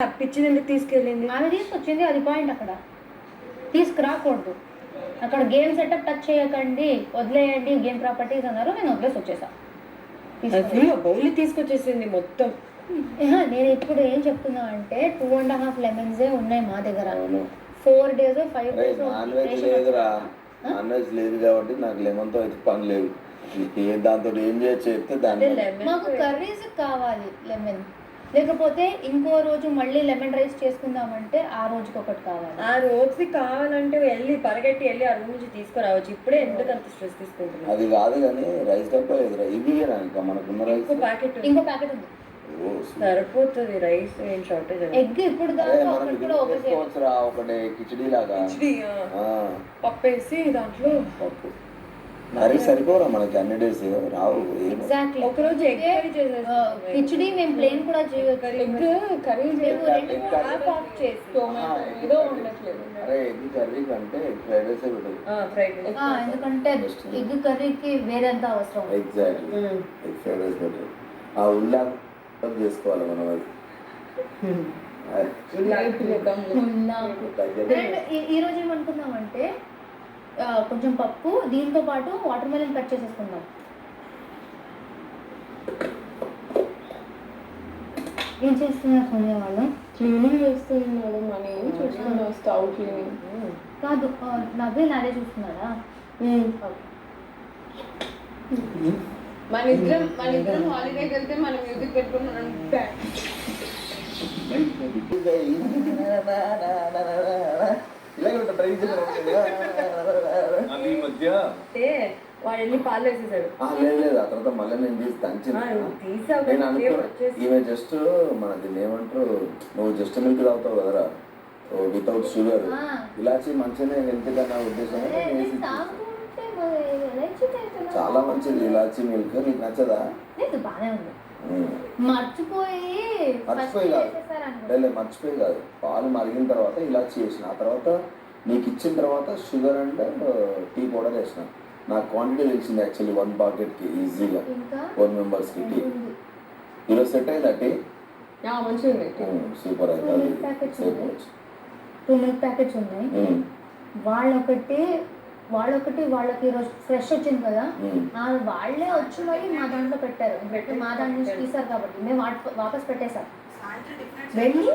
పిచ్చి నుండి తీసుకెళ్ళింది ఆమె తీసుకొచ్చింది, అది పాయింట్. అక్కడ తీసుకురాకూడదు. అక్కడ గేమ్ సెటప్ టచ్ చేయకండి, వదిలేయండి గేమ్ ప్రాపర్టీస్ అన్నారు. నేను వదిలేసి వచ్చేసా. బౌల్ తీసుకొచ్చేసింది మొత్తం. నేను ఇప్పుడు ఏం చెప్తున్నా అంటే 2.5 లెమన్స్ ఉన్నాయి మా దగ్గర. 4 days 5 days నాన్ వెజ్ లేదురా, నాన్ వెజ్ లేదు కాబట్టి నాకు లెమన్ తో అయితే పని లేదు. దాంతో ఏం చేయొచ్చు చెప్తే దాన్ని మాకు కర్రీస్ కావాలి లెమన్, లేకపోతే ఇంకో రోజు మళ్ళీ లెమన్ రైస్ చేసుకుందామంటే ఆ రోజుకి ఒకటి కావాలి. ఆ రోజుకి కావాలంటే పరిగెట్టి వెళ్ళి ఆ రూమ్ నుంచి తీసుకురావచ్చు. ఇప్పుడే ఎందుకు అంత స్ట్రెస్ తీసుకుంటున్నాను? అది కాదు కానీ రైస్ డబ్బా ఎదురా ఇవి ఇంకా మనకున్న రైస్ ఇంకో ప్యాకెట్ ఉంది, సరిపోతుంది. రైస్ ఏం షార్టేజ్. ఎగ్ ఇప్పుడు ఒకటి కిచడీ లాగా పప్పు వేసి దాంట్లో పప్పు మరి సరిపోరా మనకి అన్ని డేస్ రావు. ఎగ్జాక్ట్లీ ఒక రోజు ఎగ్ కర్రీ చేసేస్తాం. కిచడీ మేము ప్లేన్ కూడా చేయగలం. ఎగ్ కర్రీ ఏదో ఉండట్లేదు. అరే ఎగ్ కర్రీ కంటే egg fried rice fried rice, ఎందుకంటే ఎగ్ కర్రీకి వేరేంత అవసరం. Exactly egg fried rice better. ఆ ఉల్లా చేసుకోవాలి మనం. అది ఈ రోజు ఏమనుకున్నామంటే కొంచెం పప్పు, దీంతో పాటు వాటర్ మెలన్ కట్ చేసేసుకుందాం. ఏం చేస్తున్నారు సోనియా వాళ్ళు? క్లీనింగ్ చేస్తున్నాడు. మన ఏం చూస్తున్నావు? స్టవ్ క్లీనింగ్ కాదు, నవ్వే నాదే చూస్తున్నాడా? మన ఇద్దరం హాలిడేకి వెళ్తే మనం మ్యూజిక్ పెట్టుకున్నాం. వాడు వెళ్ళి పాలు వేసేసాడు. లేదు ఆ తర్వాత మళ్ళీ నేను తీసి దంచిన. ఈమె జస్ట్ మనది ఏమంటారు, నువ్వు జస్ట్ మిల్క్ తాగుతావు కదరా వితౌట్ షుగర్, ఇలాచి మంచిగానే హెల్త్ గా నా ఉద్దేశం. చాలా మంచిది ఇలాచి మిల్క్. నీకు నచ్చదా? బానే ఉంది. మర్చిపోయి కాదు, పాలు మరిగిన తర్వాత ఇలాచి వేసిన, ఆ తర్వాత నీకు ఇచ్చిన తర్వాత షుగర్ అండ్ టీ పౌడర్ వేసిన. నాకు క్వాంటిటీ తెలిసింది యాక్చువల్లీ 1 పాకెట్కి ఈజీగా 4 మెంబర్స్కి టీ. ఈరోజు సెట్ అయిందా టీ? సూపర్ అయితే. 2 మిల్క్ ప్యాకెట్స్ ఉన్నాయి. వాళ్ళొకటి వాళ్ళకి ఈరోజు ఫ్రెష్ వచ్చింది కదా, వాళ్ళే వచ్చి మరి మా దాంట్లో పెట్టారు. మా దాంట్లో నుంచి తీసారు కాబట్టి మేము వాపస్ పెట్టేశాం. వెళ్ళి